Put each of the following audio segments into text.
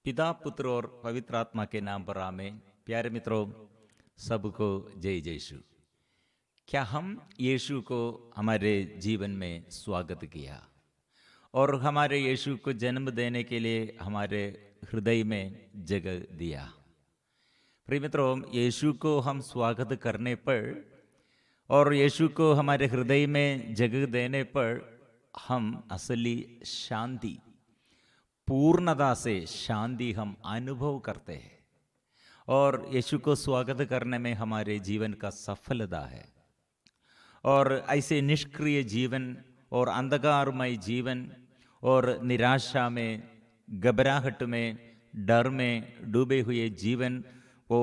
पिता पुत्र और पवित्र आत्मा के नाम पर आमीन। प्यारे मित्रों, सबको जय यीशु। क्या हम यीशु को हमारे जीवन में स्वागत किया और हमारे यीशु को जन्म देने के लिए हमारे हृदय में जगह दिया? प्रिय मित्रों, यीशु को हम स्वागत करने पर और यीशु को हमारे हृदय में जगह देने पर हम असली शांति, पूर्णता से शांति हम अनुभव करते हैं और यीशु को स्वागत करने में हमारे जीवन का सफलता है। और ऐसे निष्क्रिय जीवन और अंधकारमय जीवन और निराशा में, घबराहट में, डर में डूबे हुए जीवन वो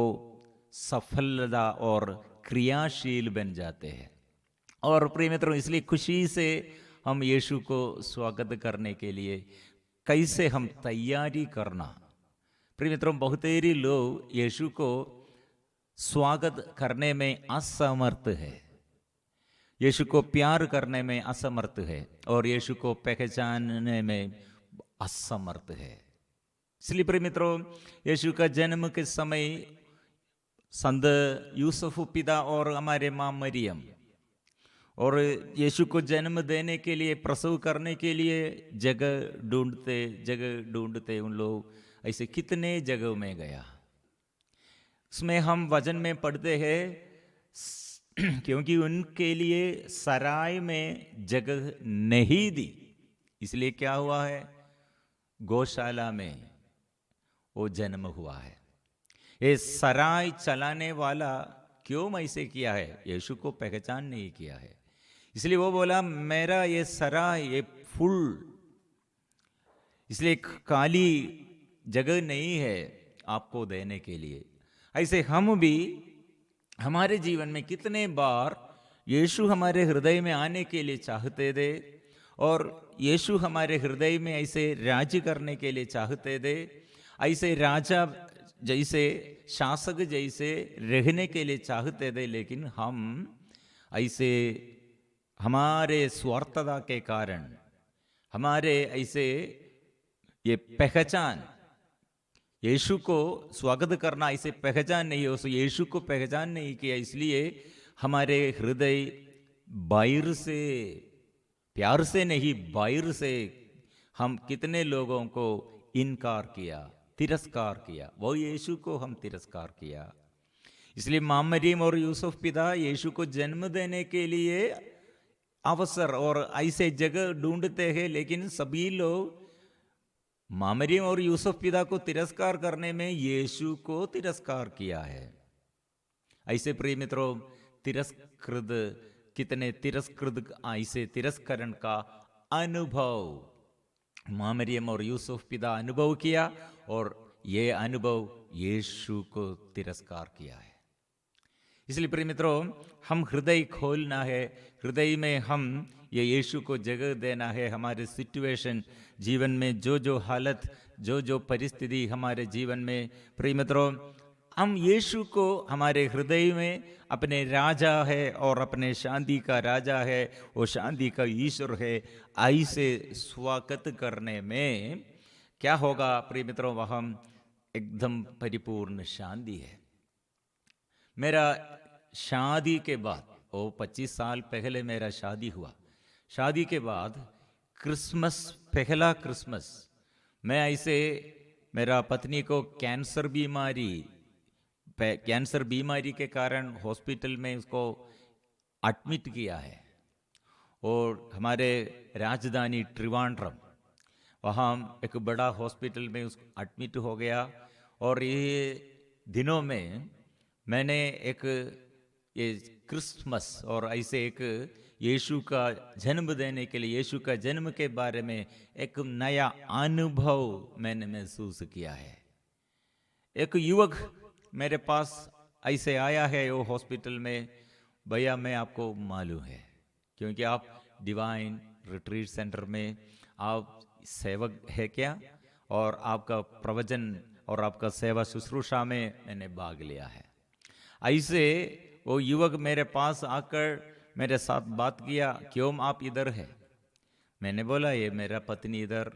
सफलता और क्रियाशील बन जाते हैं। और प्रिय मित्रों, इसलिए खुशी से हम यीशु को स्वागत करने के लिए कैसे हम तैयारी करना। प्रिय मित्रों, बहुतेरी लोग यीशु को स्वागत करने में असमर्थ है, यीशु को प्यार करने में असमर्थ है और यीशु को पहचानने में असमर्थ है। इसलिए प्रिय मित्रों, यीशु का जन्म के समय संत यूसुफ पिता और हमारे माँ मरियम और यीशु को जन्म देने के लिए, प्रसव करने के लिए जगह ढूंढते उन लोग ऐसे कितने जगह में गया। उसमें हम वचन में पढ़ते हैं क्योंकि उनके लिए सराय में जगह नहीं दी, इसलिए क्या हुआ है, गौशाला में वो जन्म हुआ है। ये सराय चलाने वाला क्यों ऐसे किया है? यीशु को पहचान नहीं किया है, इसलिए वो बोला मेरा ये सराय ये फुल, इसलिए खाली जगह नहीं है आपको देने के लिए। ऐसे हम भी हमारे जीवन में कितने बार यीशु हमारे हृदय में आने के लिए चाहते थे और यीशु हमारे हृदय में ऐसे राज्य करने के लिए चाहते थे, ऐसे राजा जैसे, शासक जैसे रहने के लिए चाहते थे, लेकिन हम ऐसे हमारे स्वार्थता के कारण, हमारे ऐसे ये पहचान, यीशु को स्वागत करना ऐसे पहचान नहीं हो, यीशु को पहचान नहीं किया, इसलिए हमारे हृदय बाहर से, प्यार से नहीं बाहर से हम कितने लोगों को इनकार किया, तिरस्कार किया, वो यीशु को हम तिरस्कार किया। इसलिए माँ मरियम और यूसुफ पिता यीशु को जन्म देने के लिए अवसर और ऐसे जगह ढूंढते हैं, लेकिन सभी लोग माँ मरियम और यूसुफ पिता को तिरस्कार करने में यीशु को तिरस्कार किया है। ऐसे प्रिय मित्रों, तिरस्कृत, कितने तिरस्कृत, ऐसे तिरस्करण का अनुभव माँ मरियम और यूसुफ पिता अनुभव किया और ये अनुभव यीशु को तिरस्कार किया है। इसलिए प्रिय मित्रों, हम हृदय खोलना है, हृदय में हम ये यीशु को जगह देना है। हमारे सिचुएशन, जीवन में जो जो हालत, जो जो परिस्थिति हमारे जीवन में, प्रिय मित्रों, हम यीशु को हमारे हृदय में अपने राजा है और अपने शांति का राजा है, वो शांति का ईश्वर है, ऐसे स्वागत करने में क्या होगा प्रिय मित्रों, वह हम एकदम परिपूर्ण शांति है। मेरा शादी के बाद, वो 25 साल पहले मेरा शादी हुआ, शादी के बाद क्रिसमस, पहला क्रिसमस, मैं ऐसे, मेरा पत्नी को कैंसर बीमारी के कारण हॉस्पिटल में उसको एडमिट किया है और हमारे राजधानी त्रिवेंद्रम, वहाँ एक बड़ा हॉस्पिटल में उसको एडमिट हो गया। और ये दिनों में मैंने एक ये क्रिसमस और ऐसे एक यीशु का जन्म देने के लिए, यीशु का जन्म के बारे में एक नया अनुभव मैंने महसूस किया है। एक युवक मेरे पास ऐसे आया है वो हॉस्पिटल में, भैया मैं आपको मालूम है क्योंकि आप डिवाइन रिट्रीट सेंटर में आप सेवक है क्या, और आपका प्रवचन और आपका सेवा शुश्रूषा में मैंने भाग लिया है। ऐसे वो युवक मेरे पास आकर मेरे साथ बात किया, क्यों आप इधर है? मैंने बोला ये मेरा पत्नी इधर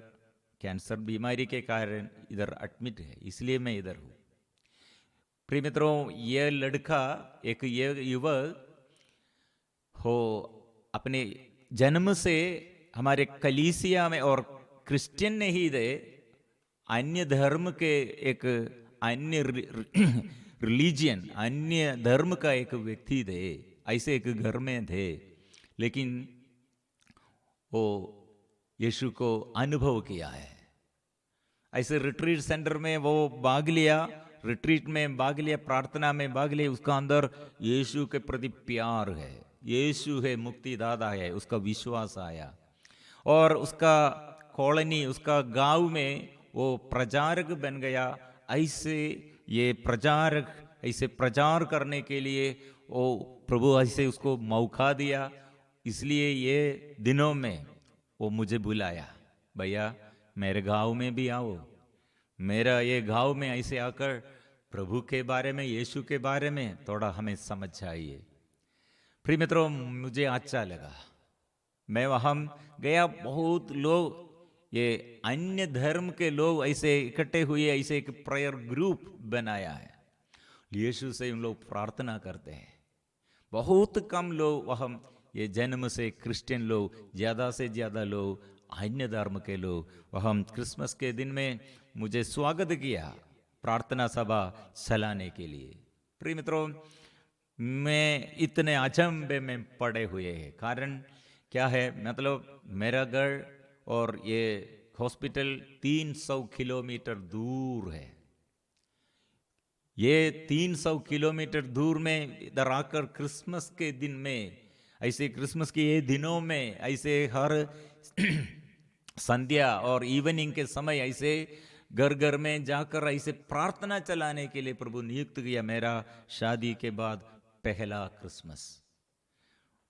कैंसर बीमारी के कारण इधर एडमिट है, इसलिए मैं इधर हूँ। प्रिय मित्रों, ये लड़का, एक ये युवक हो अपने जन्म से हमारे कलीसिया में, और क्रिश्चियन नहीं थे, अन्य धर्म के एक अन्य रिलीजियन, अन्य धर्म का एक व्यक्ति थे, ऐसे एक घर में थे, लेकिन वो यीशु को अनुभव किया है। ऐसे रिट्रीट सेंटर में वो भाग लिया, रिट्रीट में भाग लिया, प्रार्थना में भाग लिया, उसका अंदर यीशु के प्रति प्यार है, यीशु है मुक्तिदाता है, उसका विश्वास आया, और उसका कॉलोनी, उसका गांव में वो प्रचारक बन गया। ऐसे ये प्रचारक, ऐसे प्रचार करने के लिए वो प्रभु ऐसे उसको मौका दिया। इसलिए ये दिनों में वो मुझे बुलाया, भैया मेरे गांव में भी आओ, मेरा ये गांव में ऐसे आकर प्रभु के बारे में, यीशु के बारे में थोड़ा हमें समझ चाहिए। प्रिय मित्रों, मुझे अच्छा लगा, मैं वहां गया, बहुत लोग, ये अन्य धर्म के लोग ऐसे इकट्ठे हुए, ऐसे एक प्रेयर ग्रुप बनाया है, यीशु से उन लोग प्रार्थना करते हैं। बहुत कम लोग वहां, ये जन्म से क्रिश्चियन लोग, ज्यादा से ज्यादा लोग अन्य धर्म के लोग। वहां क्रिसमस के दिन में मुझे स्वागत किया प्रार्थना सभा चलाने के लिए। प्रिय मित्रों, मैं इतने अचंभे में पड़े हुए हैं। कारण क्या है, मतलब मेरा घर और ये हॉस्पिटल 300 किलोमीटर दूर है। ये 300 किलोमीटर दूर में इधर आकर क्रिसमस के दिन में, ऐसे क्रिसमस के ये दिनों में, ऐसे हर संध्या और इवनिंग के समय ऐसे घर घर में जाकर ऐसे प्रार्थना चलाने के लिए प्रभु नियुक्त किया। मेरा शादी के बाद पहला क्रिसमस।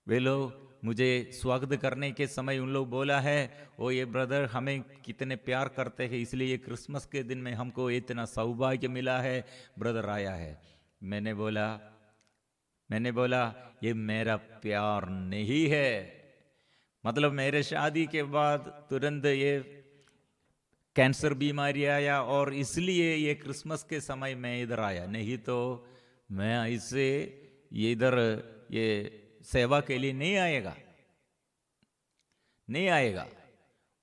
वे लोग मुझे स्वागत करने के समय उन लोग बोला है, ओ ये ब्रदर हमें कितने प्यार करते हैं, इसलिए क्रिसमस के दिन में हमको इतना सौभाग्य मिला है, ब्रदर आया है। मैंने बोला ये मेरा प्यार नहीं है। मतलब मेरे शादी के बाद तुरंत ये कैंसर बीमारी आया, और इसलिए ये क्रिसमस के समय मैं इधर आया, नहीं तो मैं ऐसे ये इधर ये सेवा के लिए नहीं आएगा।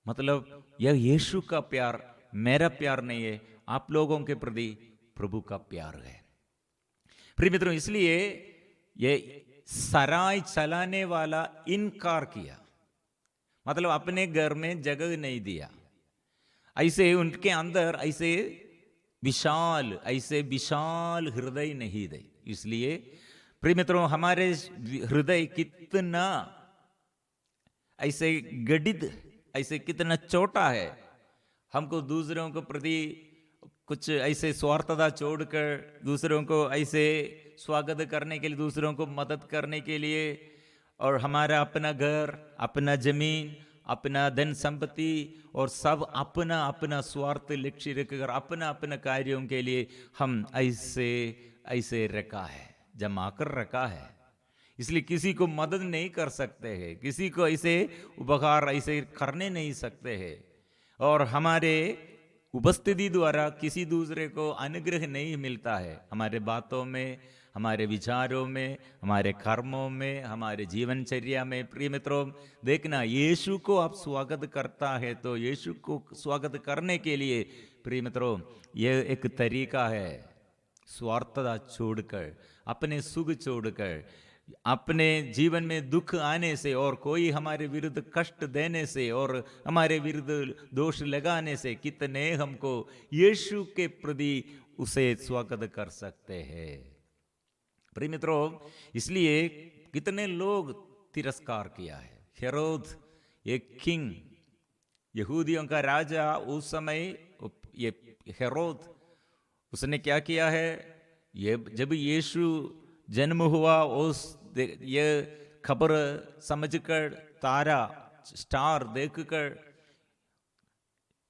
मतलब यह यीशु का प्यार, मेरा प्यार नहीं है, आप लोगों के प्रति प्रभु का प्यार है। प्रिय मित्रों, इसलिए ये सराय चलाने वाला इनकार किया, मतलब अपने घर में जगह नहीं दिया। ऐसे उनके अंदर ऐसे विशाल हृदय नहीं थे। इसलिए प्रिय मित्रों, हमारे हृदय कितना ऐसे गठित, ऐसे कितना छोटा है। हमको दूसरों को प्रति कुछ ऐसे स्वार्थता छोड़कर, दूसरों को ऐसे स्वागत करने के लिए, दूसरों को मदद करने के लिए, और हमारा अपना घर, अपना जमीन, अपना धन संपत्ति, और सब अपना अपना स्वार्थ लक्ष्य रखकर अपना अपना कार्यों के लिए हम ऐसे रखा है, जमा कर रखा है। इसलिए किसी को मदद नहीं कर सकते हैं, किसी को ऐसे उपकार ऐसे करने नहीं सकते हैं, और हमारे उपस्थिति द्वारा किसी दूसरे को अनुग्रह नहीं मिलता है। हमारे बातों में, हमारे विचारों में, हमारे कर्मों में, हमारे जीवनचर्या में। प्रिय मित्रों, देखना, यीशु को आप स्वागत करता है तो यीशु को स्वागत करने के लिए प्रिय मित्रों यह एक तरीका है, स्वार्थता छोड़कर, अपने सुख छोड़कर, अपने जीवन में दुख आने से और कोई हमारे विरुद्ध कष्ट देने से और हमारे विरुद्ध दोष लगाने से कितने हमको यीशु के प्रति उसे स्वागत कर सकते हैं। प्रिय मित्रों, इसलिए कितने लोग तिरस्कार किया है। हेरोद, एक किंग, यहूदियों का राजा उस समय, ये हेरोद, उसने क्या किया है, ये जब यीशु जन्म हुआ उस ये खबर समझकर, तारा स्टार देखकर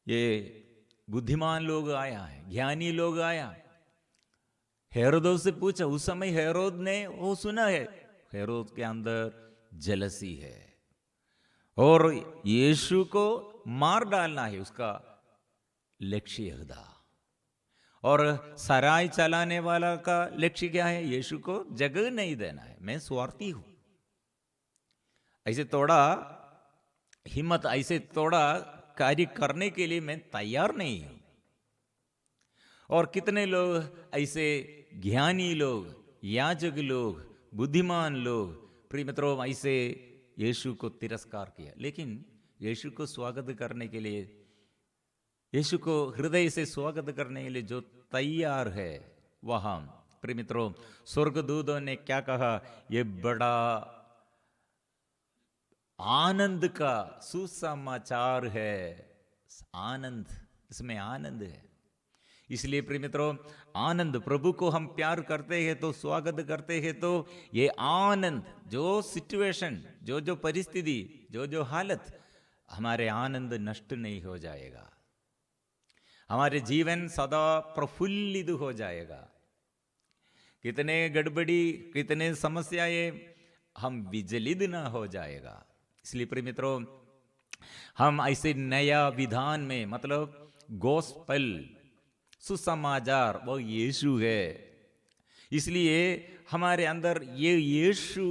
ये बुद्धिमान लोग आया है, ज्ञानी लोग आया, हेरोद से पूछा। उस समय हेरोद ने वो सुना है, हेरोद के अंदर जलसी है और यीशु को मार डालना है, उसका लक्ष्य खुदा। और सराय चलाने वाला का लक्ष्य क्या है? यीशु को जगह नहीं देना है। मैं स्वार्थी हूं, ऐसे थोड़ा हिम्मत, ऐसे थोड़ा कार्य करने के लिए मैं तैयार नहीं हूं। और कितने लोग ऐसे ज्ञानी लोग, याजक लोग, बुद्धिमान लोग, प्रिय मित्रों, ऐसे यीशु को तिरस्कार किया। लेकिन यीशु को स्वागत करने के लिए, यीशु को हृदय से स्वागत करने के लिए जो तैयार है वहां, प्रिय मित्रों, स्वर्गदूतों ने क्या कहा? ये बड़ा आनंद का सुसमाचार है। आनंद, इसमें आनंद है। इसलिए प्रिय मित्रों, आनंद, प्रभु को हम प्यार करते हैं तो, स्वागत करते हैं तो, ये आनंद, जो सिचुएशन, जो जो परिस्थिति, जो जो हालत, हमारे आनंद नष्ट नहीं हो जाएगा। हमारे जीवन सदा प्रफुल्लित हो जाएगा। कितने गड़बड़ी, कितने समस्याएं, हम विचलित ना हो जाएगा। इसलिए प्रिय मित्रों, हम ऐसे नया विधान में, मतलब गॉस्पेल, सुसमाचार, वो यीशु है। इसलिए हमारे अंदर ये यीशु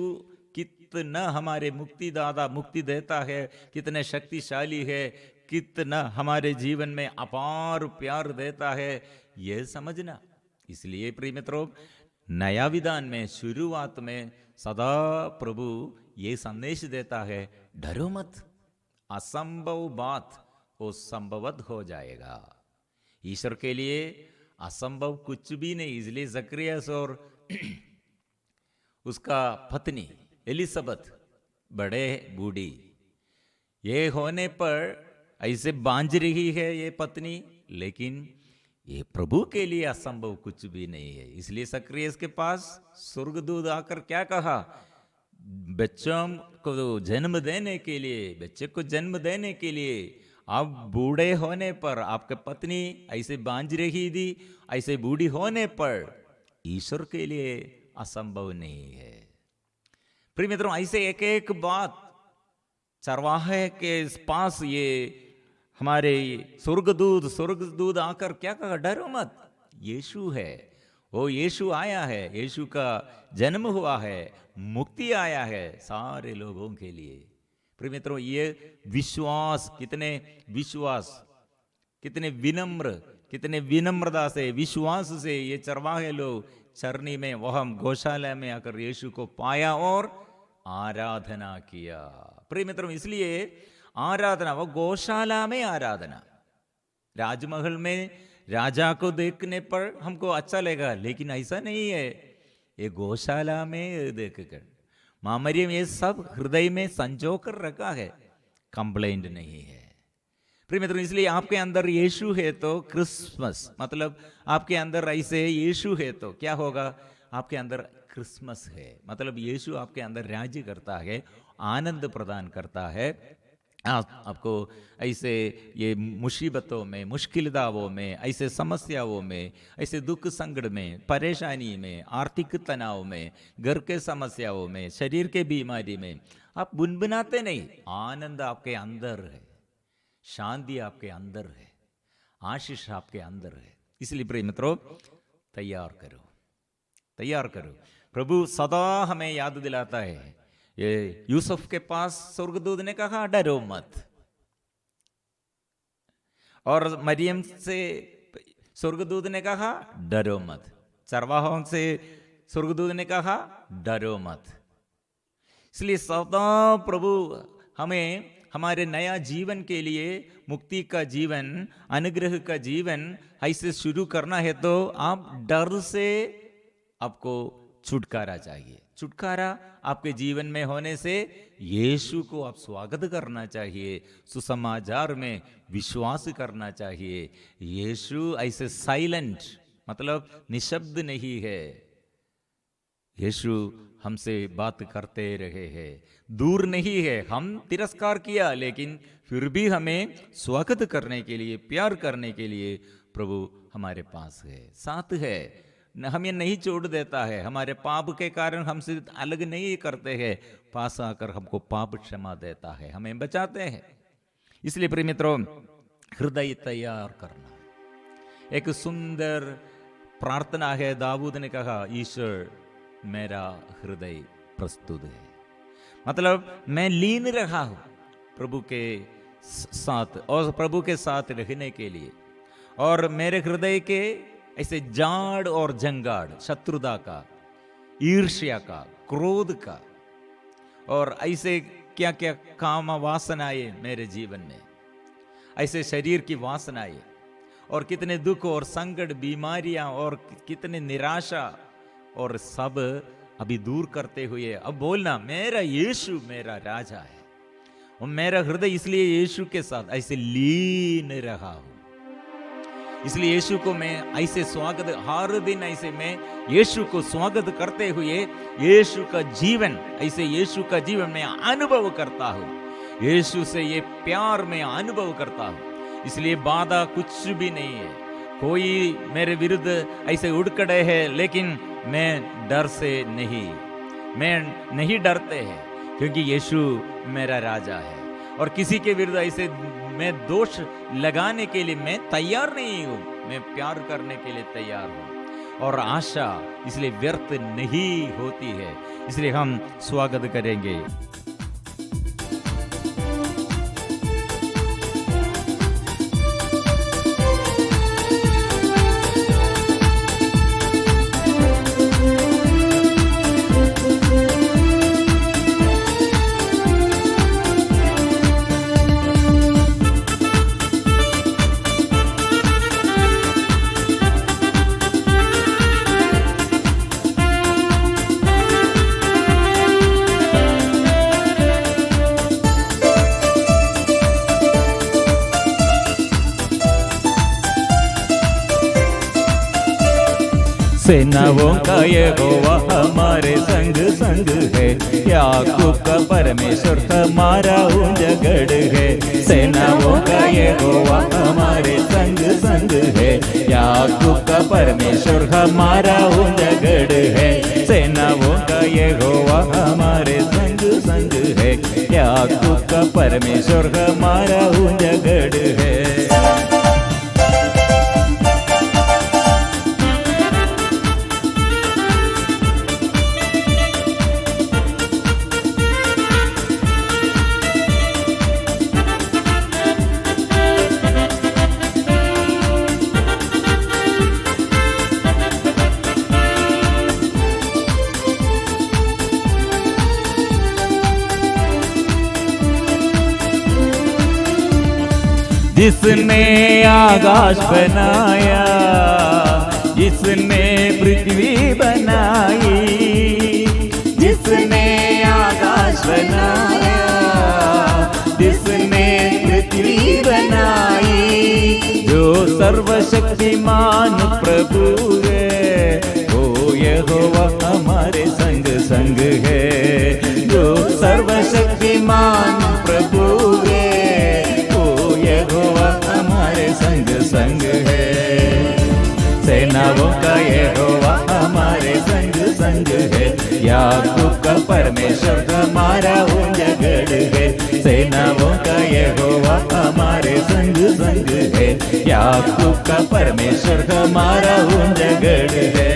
कितना हमारे मुक्तिदाता, मुक्ति देता है, कितने शक्तिशाली है, कितना हमारे जीवन में अपार प्यार देता है, ये समझना। इसलिए प्रिय मित्रों, नया विधान में शुरुआत में सदा प्रभु ये संदेश देता है, डरो मत, असंभव बात वो संभवत हो जाएगा। ईश्वर के लिए असंभव कुछ भी नहीं। इसलिए जकरियास और उसका पत्नी एलिसबेथ, बड़े बूढ़ी, ये होने पर ऐसे बांझ रही है ये पत्नी, लेकिन ये प्रभु के लिए असंभव कुछ भी नहीं है। इसलिए जकरियास के पास स्वर्गदूत आकर क्या कहा? बच्चों को जन्म देने के लिए, बच्चे को जन्म देने के लिए, अब बूढ़े होने पर, आपके पत्नी ऐसे बांझ रही थी, ऐसे बूढ़ी होने पर ईश्वर के लिए असंभव नहीं है। प्रिय मित्रों, ऐसे एक एक बात चरवाहे के पास ये हमारे स्वर्गदूत आकर क्या कहा? डरो मत, यीशु है, वो यीशु आया है, यीशु का जन्म हुआ है, मुक्ति आया है सारे लोगों के लिए। प्रिय मित्रों, ये विश्वास, कितने विनम्र, कितने विनम्रता से, विश्वास से ये चरवाहे लोग चरनी में, वह गौशाला में आकर यीशु को पाया और आराधना किया। प्रिय मित्रों, इसलिए आराधना, वो गौशाला में आराधना। राजमहल में राजा को देखने पर हमको अच्छा लगेगा, लेकिन ऐसा नहीं है। ये गौशाला में देखकर मां मरियम ये सब हृदय में संजो कर रखा है, कंप्लेंट नहीं है। प्रिय मित्रों, इसलिए आपके अंदर यीशु है तो क्रिसमस, मतलब आपके अंदर ऐसे यीशु है तो क्या होगा? आपके अंदर क्रिसमस है, मतलब यीशु आपके अंदर राज्य करता है, आनंद प्रदान करता है। आपको ऐसे ये मुसीबतों में, मुश्किलताओं में, ऐसे समस्याओं में, ऐसे दुख संकट में, परेशानी में, आर्थिक तनाव में, घर के समस्याओं में, शरीर के बीमारी में आप बुनबुनाते नहीं, आनंद आपके अंदर है, शांति आपके अंदर है, आशीष आपके अंदर है। इसलिए प्रिय मित्रों, तैयार करो, तैयार करो। प्रभु सदा हमें याद दिलाता है। ये यूसुफ के पास स्वर्गदूत ने कहा डरो मत, और मरियम से स्वर्गदूत ने कहा डरो मत, चरवाहों से स्वर्गदूत ने कहा डरो मत। इसलिए सदा प्रभु हमें हमारे नया जीवन के लिए, मुक्ति का जीवन, अनुग्रह का जीवन ऐसे शुरू करना है तो आप डर से आपको छुटकारा चाहिए। छुटकारा आपके जीवन में होने से यीशु को आप स्वागत करना चाहिए, सुसमाचार में विश्वास करना चाहिए। यीशु ऐसे साइलेंट, मतलब निशब्द नहीं है। यीशु हमसे बात करते रहे हैं, दूर नहीं है। हम तिरस्कार किया, लेकिन फिर भी हमें स्वागत करने के लिए, प्यार करने के लिए प्रभु हमारे पास है, साथ है, हमें नहीं छोड़ देता है। हमारे पाप के कारण हमसे अलग नहीं करते हैं, पास आकर हमको पाप क्षमा देता है, हमें बचाते हैं। इसलिए प्रिय मित्रों, हृदय तैयार करना, एक सुंदर प्रार्थना है। दाऊद ने कहा, ईश्वर मेरा हृदय प्रस्तुत है। मतलब मैं लीन रहा हूं प्रभु के साथ और प्रभु के साथ रहने के लिए। और मेरे हृदय के ऐसे जाड़ और जंगाड़, शत्रुता का, ईर्ष्या का, क्रोध का और ऐसे क्या क्या काम वासनाएं मेरे जीवन में, ऐसे शरीर की वासनाएं और कितने दुख और संकट, बीमारियां और कितने निराशा और सब अभी दूर करते हुए अब बोलना, मेरा यीशु मेरा राजा है और मेरा हृदय इसलिए यीशु के साथ ऐसे लीन रहा हूं। इसलिए यीशु को मैं ऐसे स्वागत, हर दिन ऐसे मैं यीशु को स्वागत करते हुए यीशु का जीवन, ऐसे यीशु का जीवन मैं अनुभव करता हूं। यीशु से ये प्यार मैं अनुभव करता हूं। इसलिए बाधा कुछ भी नहीं है। कोई मेरे विरुद्ध ऐसे उड़ खड़े है, लेकिन मैं डर से नहीं डरते हैं, क्योंकि यीशु मेरा राजा है। और किसी के विरुद्ध ऐसे मैं दोष लगाने के लिए मैं तैयार नहीं हूं, मैं प्यार करने के लिए तैयार हूं। और आशा इसलिए व्यर्थ नहीं होती है। इसलिए हम स्वागत करेंगे। सेनाओं का यहोवा हमारे संग संग है, याकूब का परमेश्वर हमारा उजगड़ है। सेनाओं का यहोवा हमारे संग संग है, याकूब का परमेश्वर हमारा उजगड़ है। सेनाओं का यहोवा हमारे संग संग है, याकूब का परमेश्वर हमारा उजगड़ है। जिसने आकाश बनाया, जिसने पृथ्वी बनाई, जिसने आकाश बनाया, जिसने पृथ्वी बनाई, जो सर्वशक्तिमान प्रभु है, वो यहोवा हमारे संग संग है। जो सर्वशक्तिमान प्रभु है, यहोवा हमारे संग संग है। सेनाओं का यहोवा हमारे संग संग है, याकूब का परमेश्वर हमारा उजगड़ है। सेनाओं का यहोवा हमारे संग संग है, याकूब का परमेश्वर हमारा उजगड़ है।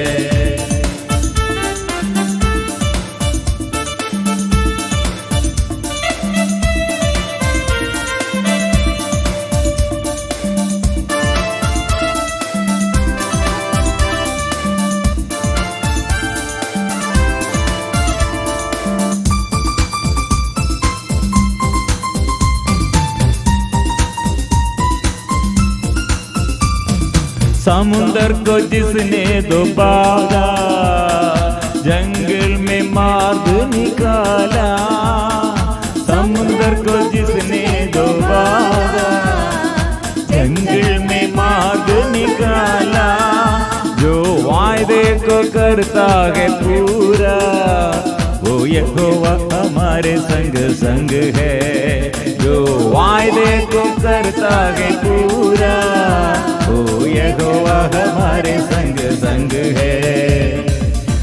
समुंदर को जिसने डुबाया, जंगल में मार्ग निकाला। समुंदर को जिसने डुबाया, जंगल में मार्ग निकाला। जो वायदे को करता है पूरा, वो यहोवा हमारे संग संग है। जो वायदे को करता है पूरा, वो यहोवा हमारे संग संग है।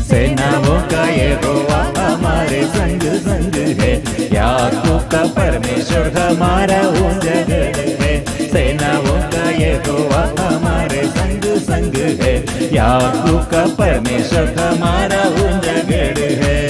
सेनाओं का यहोवा हमारे संग संग है, याकूब का परमेश्वर हमारा उजगड़ है। सेनाओं का यहोवा हमारे संग याकूब का परमेश्वर हमारा उजागर है।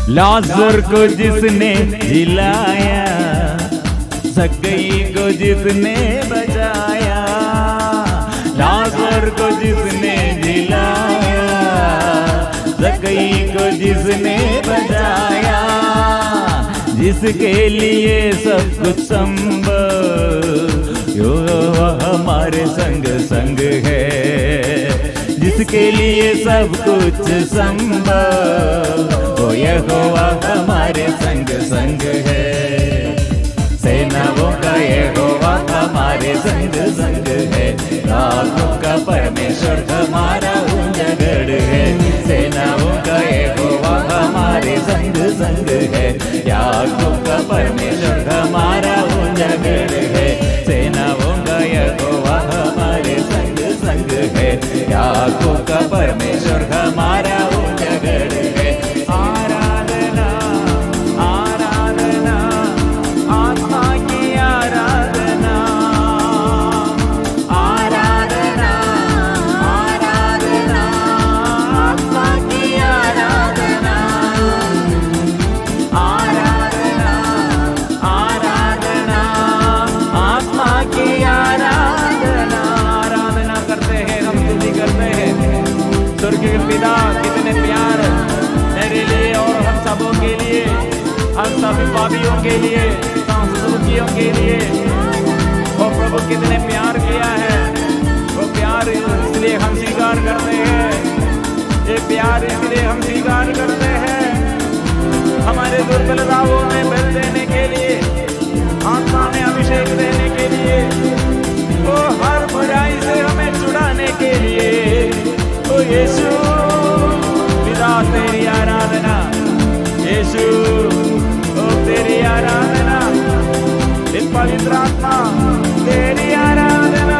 लाजर को जिसने जिलाया, सकई को जिसने बचाया, लाजर को जिसने जिलाया, सकई को जिसने बचाया, जिसके लिए सब कुछ संभव, यो हमारे संग संग है, जिसके लिए सब कुछ संभव, यहोवा हमारे संग संग है। सेनाओं का यहोवा हमारे संग संग है। याकूब का परमेश्वर हमारा उजागर है। सेनाओं का यहोवा हमारे संग संग है। याकूब का परमेश्वर हमारा उजागर है। सेनाओं का यहोवा हमारे संग संग है। याकूब का परमेश्वर हमारा उजागर है। पिता कितने प्यार मेरे लिए और हम सबों के लिए, हम सभी पापियों के लिए, सांसदों के लिए, वो प्रभु कितने प्यार किया है। वो प्यार इसलिए हम स्वीकार करते हैं, ये प्यार इसलिए हम स्वीकार करते हैं, हमारे दुर्बलताओं में बल देने के लिए, आत्मा में अभिषेक देने के लिए, वो हर बुराई से हमें छुड़ाने के लिए। ओ यीशु पिता तेरी आराधना, यीशु ओ तेरी आराधना, पवित्र आत्मा तेरी आराधना।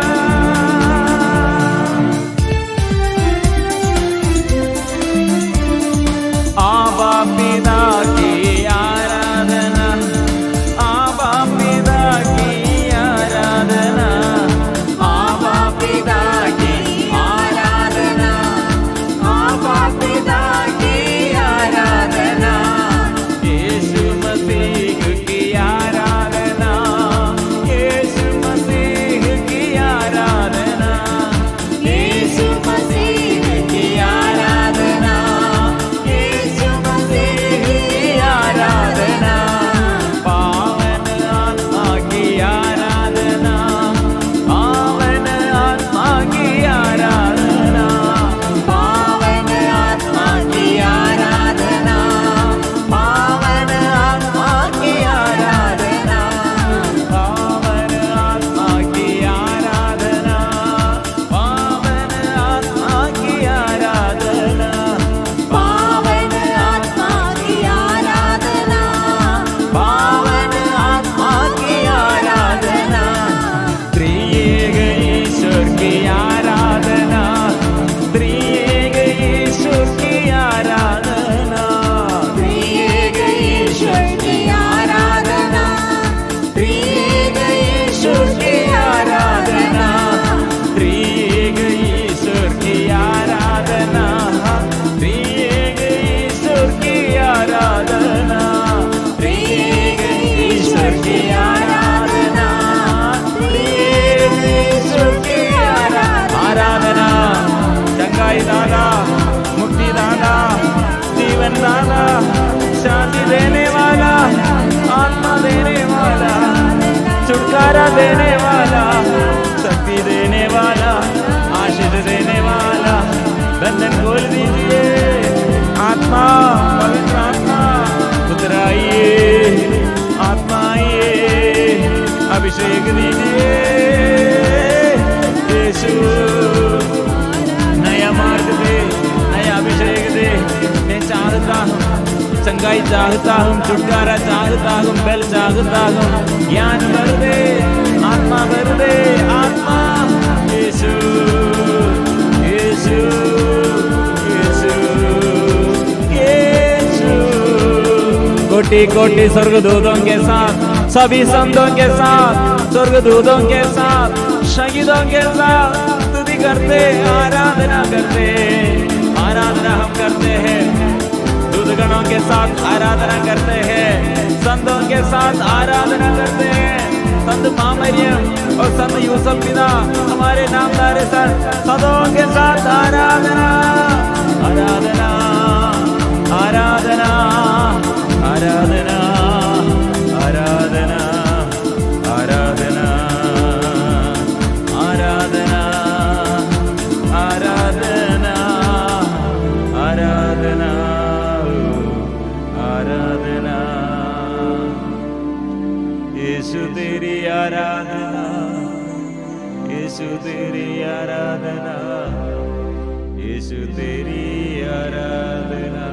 आबा पिता की आराधना, आबा पिता की आराधना, आबा पिता की आराधना, आबा पिता की आराधना, यीशु मसीह की आराधना, यीशु मसीह की आराधना, यीशु मसीह की आराधना, यीशु मसीह की आराधना, पावन आत्मा की आराधना, पावन आत्मा की आराधना, पावन आत्मा की आराधना, पावन आत्मा की आराधना, पावन आत्मा की आराधना, पावन आत्मा की आराधना, पावन आत्मा की आराधना, पावन आत्मा की आराधना, त्रिएक ईश्वर की आराधना, त्रिएक ईश्वर की आराधना, त्रिएक ईश्वर की आराधना, त्रिएक ईश्वर की आराधना, त्रिएक ईश्वर की आराधना, त्रिएक ईश्वर की आराधना, त्रिएक ईश्वर की आराधना, त्रिएक ईश्वर की आराधना। चंगाई दादा, मुक्ति दादा, जीवन दादा, शांति देने वाला, आत्मा देने वाला, छुटकारा देने वाला, शक्ति देने वाला, आशीष देने वाला, बंधन खोल दीजिए। आत्मा, पवित्र आत्मा उतर आइए, आत्मा आइए, अभिषेक दीजिए। यीशु नया मार्ग दे, नया अभिषेक दे। मैं चाहता हूँ चंगाई चाहता हूँ, छुटकारा चाहता हूँ, बल चाहता हूँ, ज्ञान भर दे, आत्मा भर दे, आत्मा। यीशु यीशु यीशु यीशु। कोटि कोटि स्वर्गदूतों के साथ, सभी संतों के साथ, स्वर्गदूतों के साथ, शहीदों के साथ स्तुति करते, आराधना करते, आराधना हम करते हैं। दूतगणों के साथ आराधना करते हैं, संतों के साथ आराधना करते हैं। संत मां मरियम और संत यूसुफ पिता, हमारे नामदार संतों के साथ आराधना आराधना आराधना आराधना आराधना आराधना आराधना आराधना आराधना आराधना। यीशु तेरी आराधना, यीशु तेरी आराधना, यीशु तेरी आराधना,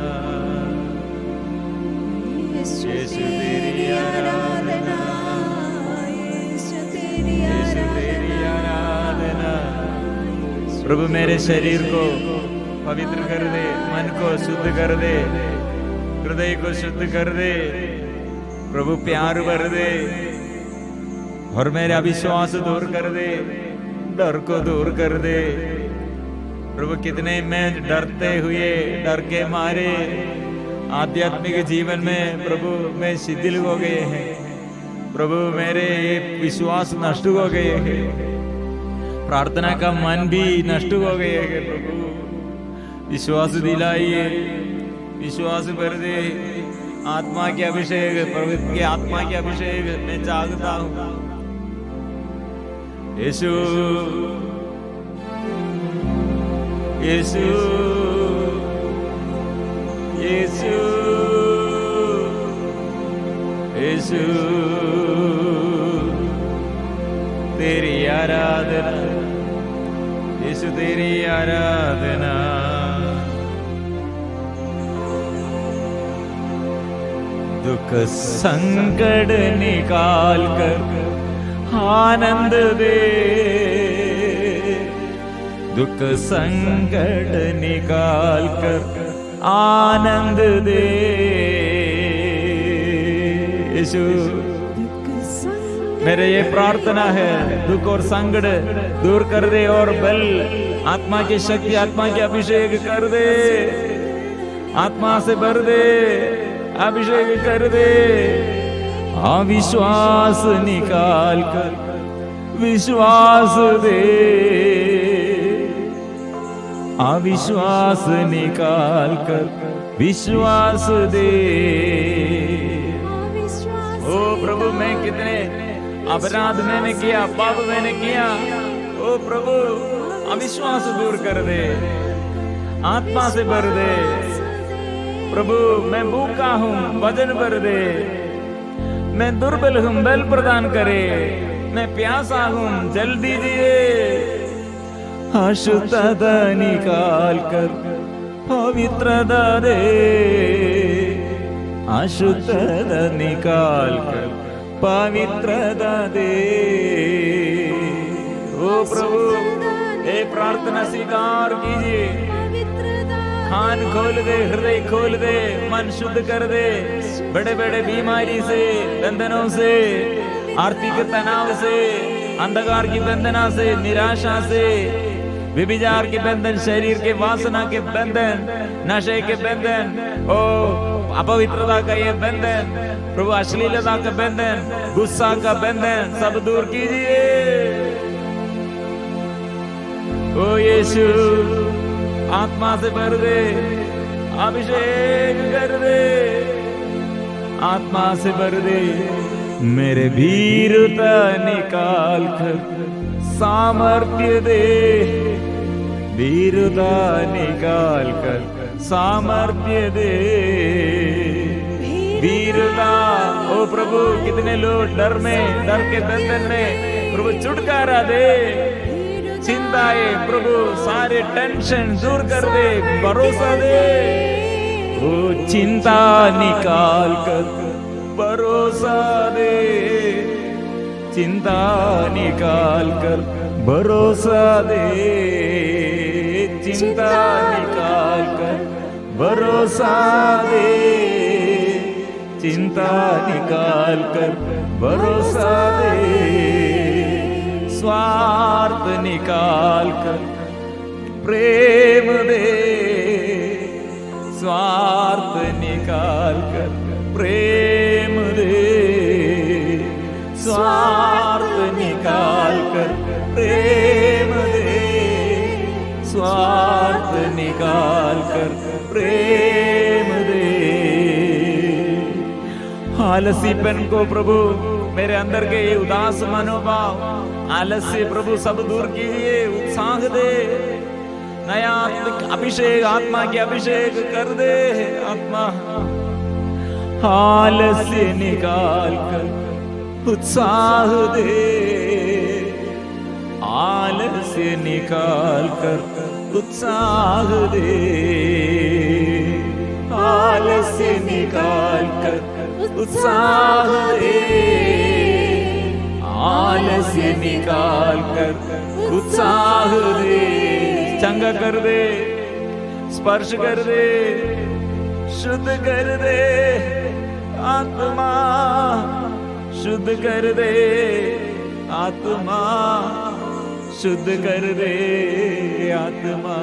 यीशु तेरी आराधना, यीशु तेरी आराधना। प्रभु मेरे शरीर को पवित्र कर दे, मन को शुद्ध कर दे, हृदय को शुद्ध कर दे, प्रभु प्यार भर दे और मेरा अविश्वास दूर कर दे, डर को दूर कर दे। प्रभु कितने में डरते हुए, डर के मारे आध्यात्मिक जीवन में प्रभु में शिथिल हो गए हैं। प्रभु मेरे ये विश्वास नष्ट हो गए हैं, प्रार्थना का मन भी नष्ट हो गए हैं। प्रभु विश्वास दिलाइए, विश्वास भर दे, आत्मा के अभिषेक, प्रभु के आत्मा के अभिषेक मैं चाहता हूँ। यीशु यीशु यीशु यीशु तेरी आराधना, यीशु तेरी आराधना। दुख संकट निकाल कर आनंद दे, दुख संकट निकाल कर आनंद दे। यीशु मेरे ये प्रार्थना है, दुख और संकट दूर कर दे और बल, आत्मा की शक्ति, आत्मा के अभिषेक कर दे, आत्मा से भर दे, अभिषेक कर दे। अविश्वास निकाल कर विश्वास दे, अविश्वास निकाल कर विश्वास दे। ओ प्रभु मैं कितने अपराध मैंने किया, पाप मैंने किया। ओ प्रभु अविश्वास दूर कर दे, आत्मा से भर दे। प्रभु मैं भूखा हूँ, वजन भर दे। मैं दुर्बल हूँ, बल प्रदान करे। मैं प्यासा हूँ, जल दीजिए। अशुद्धता निकाल कर पवित्रता दे, अशुद्धता निकाल कर पवित्रता दे। ओ प्रभु ये प्रार्थना स्वीकार कीजिए। कान खोल दे, हृदय खोल दे, मन शुद्ध कर दे। बड़े बड़े बीमारी से, बंधनों से, आर्थिक तनाव से, अंधकार की बंधना से, निराशा से, व्यभिचार के बंधन, शरीर के वासना के बंधन, नशे के बंधन, ओ अपवित्रता का ये बंधन, प्रभु अश्लीलता का बंधन, गुस्सा का बंधन सब दूर कीजिए। ओ यीशु आत्मा से भर दे, अभिषेक कर दे, आत्मा से भर दे। मेरे वीरता निकाल कर सामर्थ्य दे, वीरता निकाल कर सामर्थ्य दे। वीरता ओ प्रभु कितने लोग डर में, डर के बंधन में, प्रभु छुटकारा दे। चिंताएं प्रभु सारे टेंशन दूर कर दे, भरोसा दे। ओ वो चिंता निकाल कर भरोसा दे, चिंता निकाल कर भरोसा दे, चिंता निकाल कर भरोसा दे, चिंता निकाल कर भरोसा दे, स्वार्थ निकाल कर प्रेम दे, स्वार्थ निकाल कर प्रेम दे, स्वार्थ निकाल कर प्रेम दे, स्वार्थ निकाल कर प्रेम दे। आलसीपन को प्रभु, मेरे अंदर के ये उदास मनोभाव, आलस्य प्रभु सब दूर कीजिए, उत्साह दे, नया अभिषेक, आत्मा के अभिषेक कर दे। आत्मा आलस्य निकाल कर उत्साह दे, आलस्य निकाल कर उत्साह दे, आलस्य निकाल कर उत्साह दे, आलस्य निकाल कर उत्साह दे, चंगा कर दे, स्पर्श कर दे, शुद्ध कर दे, आत्मा शुद्ध कर दे, आत्मा शुद्ध कर दे, आत्मा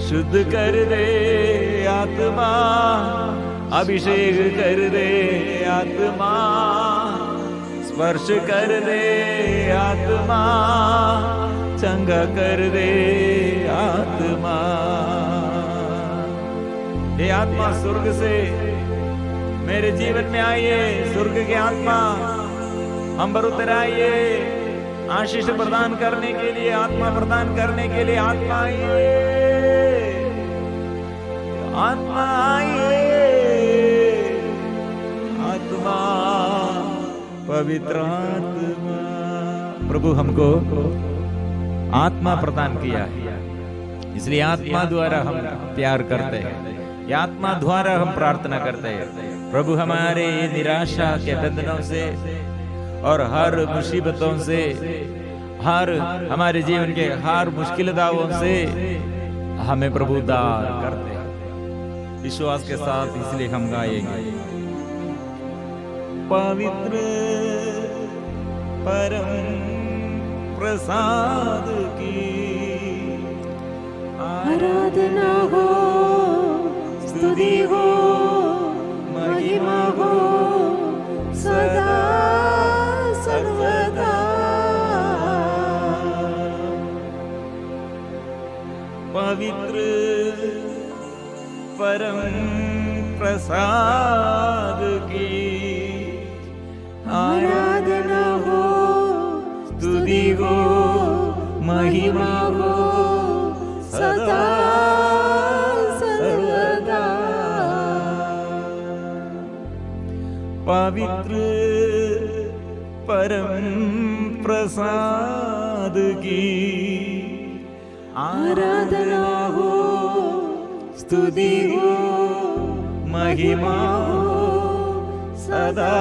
शुद्ध कर दे, आत्मा अभिषेक कर दे, आत्मा स्पर्श कर दे, आत्मा चंगा कर दे, आत्मा। ये आत्मा स्वर्ग से मेरे जीवन में आइए, स्वर्ग की आत्मा हम पर उतर आइए, आशीष प्रदान करने के लिए, आत्मा प्रदान करने के लिए आत्मा आइए, आत्मा आइए, आत्मा पवित्र आत्मा। प्रभु हमको आत्मा प्रदान किया है, इसलिए आत्मा द्वारा हम प्यार करते हैं, आत्मा द्वारा हम प्रार्थना करते हैं। प्रभु हमारे निराशा के बंधनों से और हर मुसीबतों से, हर हमारे जीवन के हर मुश्किलताओं से हमें प्रभु उद्धार करते हैं। विश्वास के साथ इसलिए हम गाएंगे, पवित्र परम प्रसाद की आराधना हो, स्तुति हो, महिमा हो सदा सर्वदा। पवित्र परम प्रसाद की आराधना हो, स्तुति हो, महिमा हो सदा सर्वदा। पवित्र परम प्रसाद की आराधना हो, स्तुति हो, महिमा हो सदा